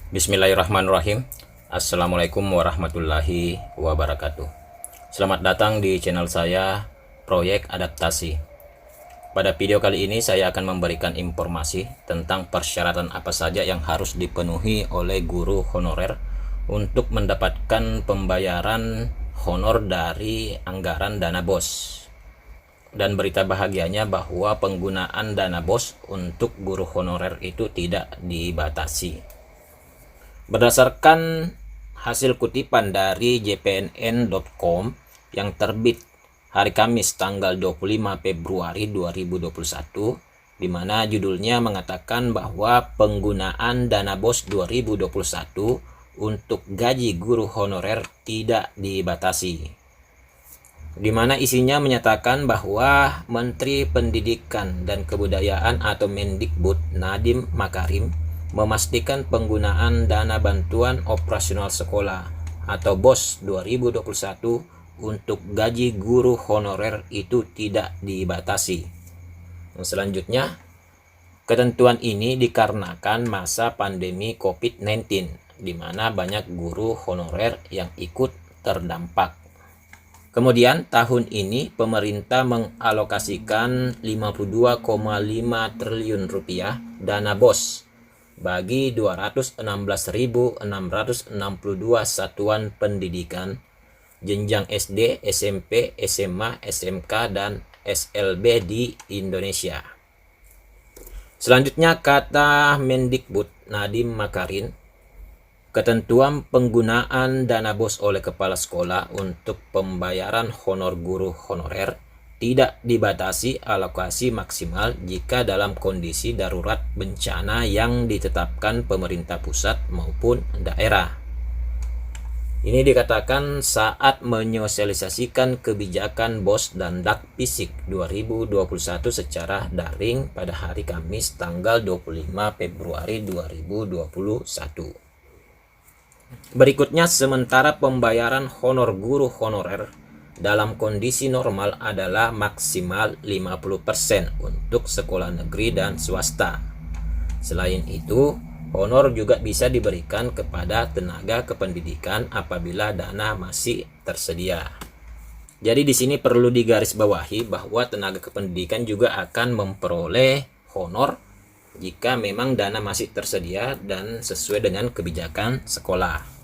Bismillahirrahmanirrahim. Assalamualaikum warahmatullahi wabarakatuh. Selamat datang di channel saya, Proyek Adaptasi. Pada video kali ini saya akan memberikan informasi tentang persyaratan apa saja yang harus dipenuhi oleh guru honorer untuk mendapatkan pembayaran honor dari anggaran dana BOS. Dan berita bahagianya bahwa penggunaan dana BOS untuk guru honorer itu tidak dibatasi. Berdasarkan hasil kutipan dari jpnn.com yang terbit hari Kamis tanggal 25 Februari 2021, di mana judulnya mengatakan bahwa penggunaan dana BOS 2021 untuk gaji guru honorer tidak dibatasi. Di mana isinya menyatakan bahwa Menteri Pendidikan dan Kebudayaan atau Mendikbud Nadiem Makarim memastikan penggunaan dana bantuan operasional sekolah atau BOS 2021 untuk gaji guru honorer itu tidak dibatasi. Selanjutnya, ketentuan ini dikarenakan masa pandemi COVID-19 di mana banyak guru honorer yang ikut terdampak. Kemudian tahun ini pemerintah mengalokasikan 52,5 triliun rupiah dana BOS bagi 216.662 satuan pendidikan jenjang SD, SMP, SMA, SMK, dan SLB di Indonesia. Selanjutnya kata Mendikbud Nadiem Makarim, ketentuan penggunaan dana BOS oleh kepala sekolah untuk pembayaran honor guru honorer tidak dibatasi alokasi maksimal jika dalam kondisi darurat bencana yang ditetapkan pemerintah pusat maupun daerah. Ini dikatakan saat menyosialisasikan kebijakan BOS dan Dakpisik 2021 secara daring pada hari Kamis tanggal 25 Februari 2021. Berikutnya, sementara pembayaran honor guru honorer dalam kondisi normal adalah maksimal 50% untuk sekolah negeri dan swasta. Selain itu, honor juga bisa diberikan kepada tenaga kependidikan apabila dana masih tersedia. Jadi di sini perlu digarisbawahi bahwa tenaga kependidikan juga akan memperoleh honor jika memang dana masih tersedia dan sesuai dengan kebijakan sekolah.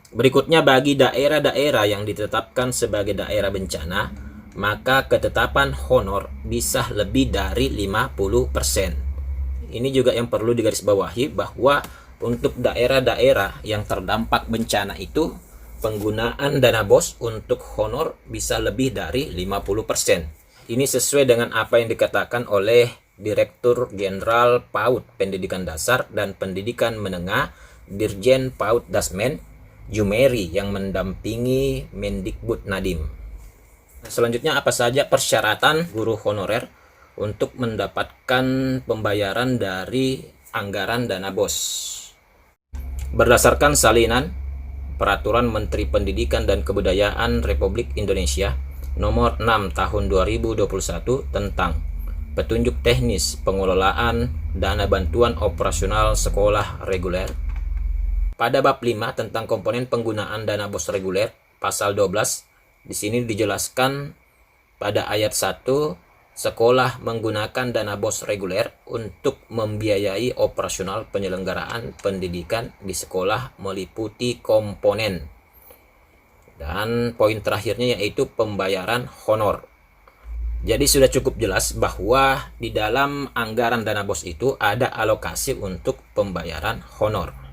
Berikutnya, bagi daerah-daerah yang ditetapkan sebagai daerah bencana, maka ketetapan honor bisa lebih dari 50%. Ini juga yang perlu digarisbawahi bahwa untuk daerah-daerah yang terdampak bencana itu, penggunaan dana BOS untuk honor bisa lebih dari 50%. Ini sesuai dengan apa yang dikatakan oleh Direktur Jenderal PAUD Pendidikan Dasar dan Pendidikan Menengah Dirjen PAUD Dasmen Jumeri yang mendampingi Mendikbud Nadiem. Selanjutnya, apa saja persyaratan guru honorer untuk mendapatkan pembayaran dari anggaran dana BOS? Berdasarkan salinan Peraturan Menteri Pendidikan dan Kebudayaan Republik Indonesia Nomor 6 Tahun 2021 tentang petunjuk teknis pengelolaan dana bantuan operasional sekolah reguler, pada bab 5 tentang komponen penggunaan dana BOS reguler, pasal 12, di sini dijelaskan pada ayat 1, sekolah menggunakan dana BOS reguler untuk membiayai operasional penyelenggaraan pendidikan di sekolah meliputi komponen. Dan poin terakhirnya yaitu pembayaran honor. Jadi sudah cukup jelas bahwa di dalam anggaran dana BOS itu ada alokasi untuk pembayaran honor.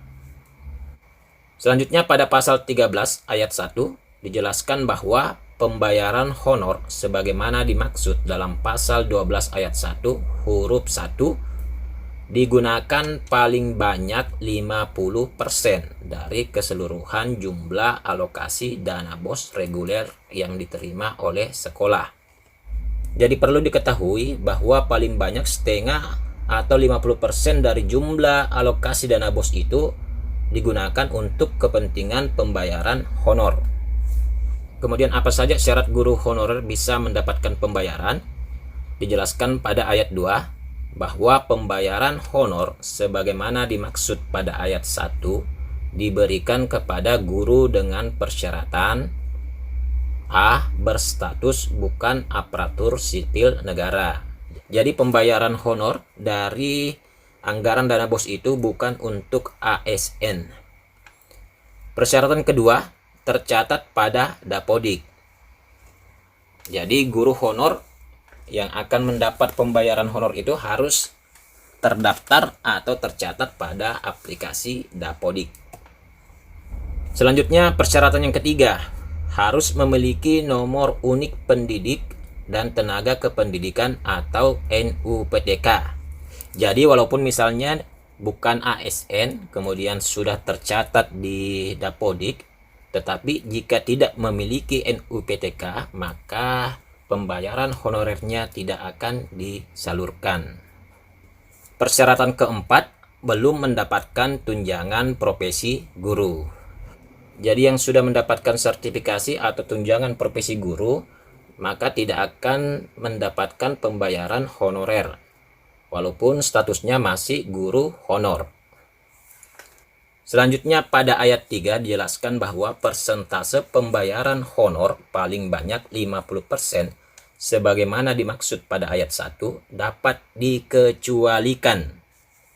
Selanjutnya pada pasal 13 ayat 1 dijelaskan bahwa pembayaran honor sebagaimana dimaksud dalam pasal 12 ayat 1 huruf 1 digunakan paling banyak 50% dari keseluruhan jumlah alokasi dana BOS reguler yang diterima oleh sekolah. Jadi perlu diketahui bahwa paling banyak setengah atau 50% dari jumlah alokasi dana BOS itu digunakan untuk kepentingan pembayaran honor. Kemudian apa saja syarat guru honorer bisa mendapatkan pembayaran? Dijelaskan pada ayat 2 bahwa pembayaran honor sebagaimana dimaksud pada ayat 1 diberikan kepada guru dengan persyaratan A. Berstatus bukan aparatur sipil negara. Jadi pembayaran honor dari anggaran dana BOS itu bukan untuk ASN. Persyaratan kedua, tercatat pada Dapodik. Jadi guru honor yang akan mendapat pembayaran honor itu harus terdaftar atau tercatat pada aplikasi Dapodik. Selanjutnya persyaratan yang ketiga, harus memiliki nomor unik pendidik dan tenaga kependidikan atau NUPTK. Jadi walaupun misalnya bukan ASN kemudian sudah tercatat di Dapodik, tetapi jika tidak memiliki NUPTK maka pembayaran honorernya tidak akan disalurkan. Persyaratan keempat, belum mendapatkan tunjangan profesi guru. Jadi yang sudah mendapatkan sertifikasi atau tunjangan profesi guru maka tidak akan mendapatkan pembayaran honorer walaupun statusnya masih guru honor. Selanjutnya pada ayat 3 dijelaskan bahwa persentase pembayaran honor paling banyak 50% sebagaimana dimaksud pada ayat 1 dapat dikecualikan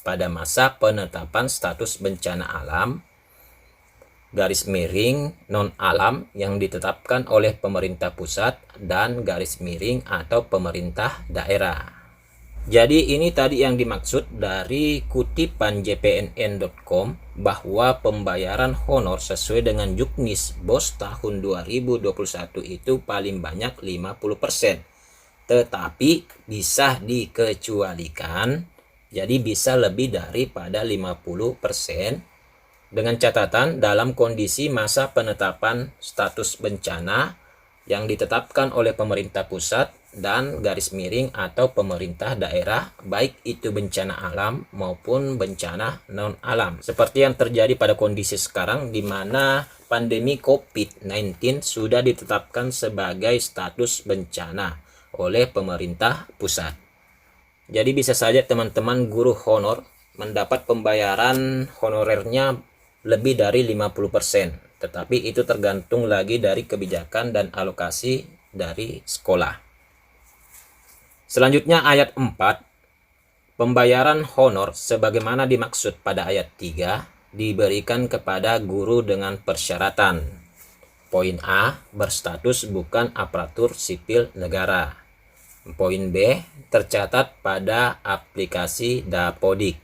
pada masa penetapan status bencana alam garis miring non alam yang ditetapkan oleh pemerintah pusat dan garis miring atau pemerintah daerah. Jadi ini tadi yang dimaksud dari kutipan jpnn.com bahwa pembayaran honor sesuai dengan Juknis BOS tahun 2021 itu paling banyak 50%. Tetapi bisa dikecualikan, jadi bisa lebih daripada 50% dengan catatan dalam kondisi masa penetapan status bencana yang ditetapkan oleh pemerintah pusat dan garis miring atau pemerintah daerah, baik itu bencana alam maupun bencana non alam. Seperti yang terjadi pada kondisi sekarang di mana pandemi COVID-19 sudah ditetapkan sebagai status bencana oleh pemerintah pusat. Jadi bisa saja teman-teman guru honor mendapat pembayaran honorernya lebih dari 50%, tetapi itu tergantung lagi dari kebijakan dan alokasi dari sekolah. Selanjutnya ayat 4, pembayaran honor sebagaimana dimaksud pada ayat 3 diberikan kepada guru dengan persyaratan. Poin A, berstatus bukan aparatur sipil negara. Poin B, tercatat pada aplikasi Dapodik.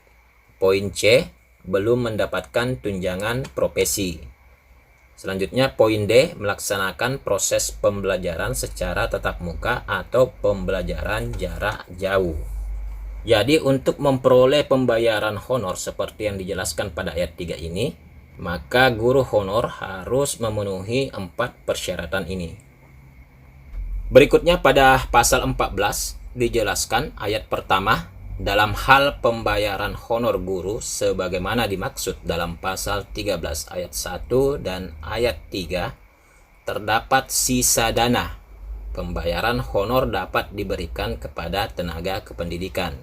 Poin C, belum mendapatkan tunjangan profesi. Selanjutnya poin D, melaksanakan proses pembelajaran secara tatap muka atau pembelajaran jarak jauh. Jadi untuk memperoleh pembayaran honor seperti yang dijelaskan pada ayat 3 ini, maka guru honor harus memenuhi 4 persyaratan ini. Berikutnya pada pasal 14 dijelaskan ayat pertama, dalam hal pembayaran honor guru sebagaimana dimaksud dalam pasal 13 ayat 1 dan ayat 3 terdapat sisa dana. Pembayaran honor dapat diberikan kepada tenaga kependidikan.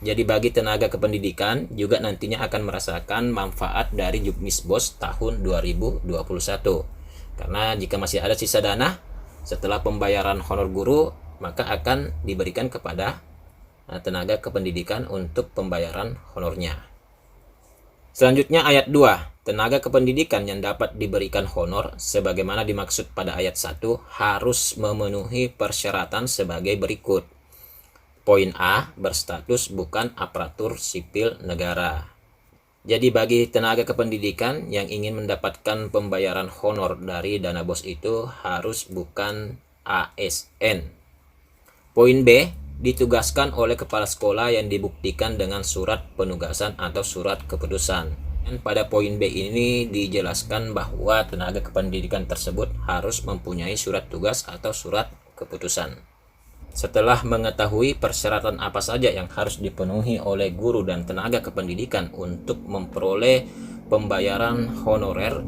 Jadi bagi tenaga kependidikan juga nantinya akan merasakan manfaat dari Juknis BOS tahun 2021. Karena jika masih ada sisa dana setelah pembayaran honor guru maka akan diberikan kepada tenaga kependidikan untuk pembayaran honornya. Selanjutnya ayat 2, tenaga kependidikan yang dapat diberikan honor sebagaimana dimaksud pada ayat 1 harus memenuhi persyaratan sebagai berikut. Poin A, berstatus bukan aparatur sipil negara. Jadi bagi tenaga kependidikan yang ingin mendapatkan pembayaran honor dari dana BOS itu harus bukan ASN. Poin B, ditugaskan oleh kepala sekolah yang dibuktikan dengan surat penugasan atau surat keputusan. Dan pada poin B ini dijelaskan bahwa tenaga kependidikan tersebut harus mempunyai surat tugas atau surat keputusan. Setelah mengetahui persyaratan apa saja yang harus dipenuhi oleh guru dan tenaga kependidikan untuk memperoleh pembayaran honorer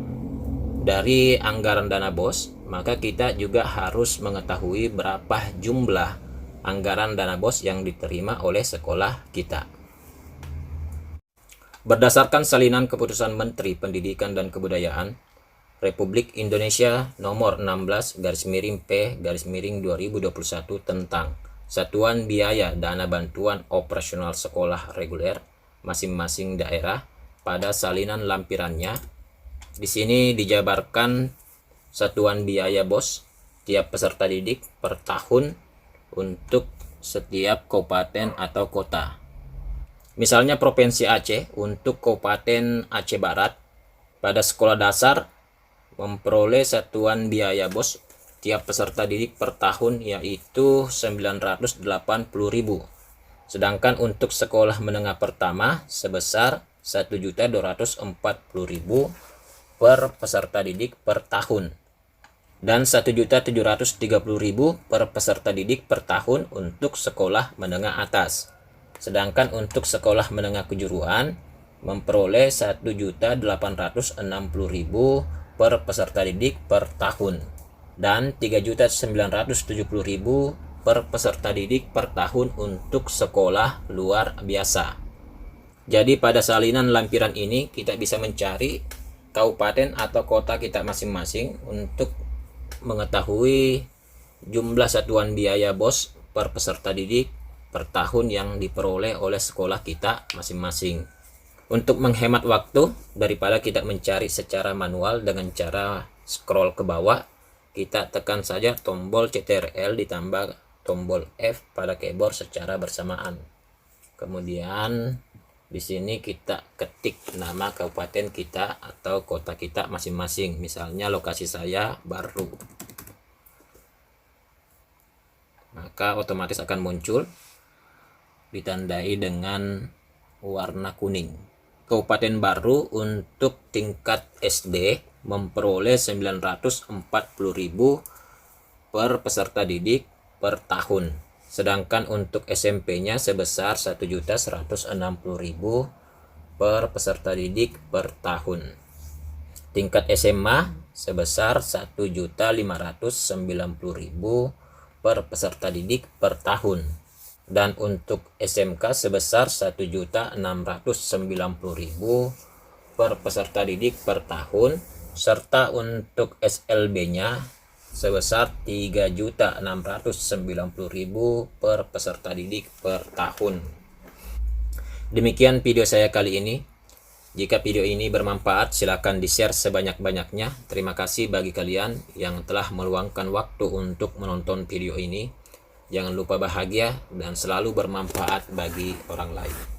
dari anggaran dana BOS, maka kita juga harus mengetahui berapa jumlah anggaran dana BOS yang diterima oleh sekolah kita. Berdasarkan salinan keputusan Menteri Pendidikan dan Kebudayaan Republik Indonesia nomor 16/P/2021 tentang satuan biaya dana bantuan operasional sekolah reguler masing-masing daerah pada salinan lampirannya, di sini dijabarkan satuan biaya BOS tiap peserta didik per tahun untuk setiap kabupaten atau kota. Misalnya Provinsi Aceh, untuk Kabupaten Aceh Barat pada sekolah dasar memperoleh satuan biaya BOS tiap peserta didik per tahun yaitu 980.000. Sedangkan untuk sekolah menengah pertama sebesar 1.240.000 per peserta didik per tahun dan 1.730.000 per peserta didik per tahun untuk sekolah menengah atas. Sedangkan untuk sekolah menengah kejuruan memperoleh 1.860.000 per peserta didik per tahun dan 3.970.000 per peserta didik per tahun untuk sekolah luar biasa. Jadi pada salinan lampiran ini kita bisa mencari kabupaten atau kota kita masing-masing untuk mengetahui jumlah satuan biaya BOS per peserta didik per tahun yang diperoleh oleh sekolah kita masing-masing. Untuk menghemat waktu, daripada kita mencari secara manual dengan cara scroll ke bawah, kita tekan saja tombol CTRL ditambah tombol F pada keyboard secara bersamaan. Kemudian di sini kita ketik nama kabupaten kita atau kota kita masing-masing. Misalnya lokasi saya Baru. Maka otomatis akan muncul ditandai dengan warna kuning. Kabupaten Baru untuk tingkat SD memperoleh 940.000 per peserta didik per tahun. Sedangkan untuk SMP-nya sebesar 1.160.000 per peserta didik per tahun. Tingkat SMA sebesar 1.590.000 per peserta didik per tahun. Dan untuk SMK sebesar 1.690.000 per peserta didik per tahun, serta untuk SLB-nya sebesar 3.690.000 per peserta didik per tahun. Demikian video saya kali ini. Jika video ini bermanfaat, silakan di-share sebanyak-banyaknya. Terima kasih bagi kalian yang telah meluangkan waktu untuk menonton video ini. Jangan lupa bahagia dan selalu bermanfaat bagi orang lain.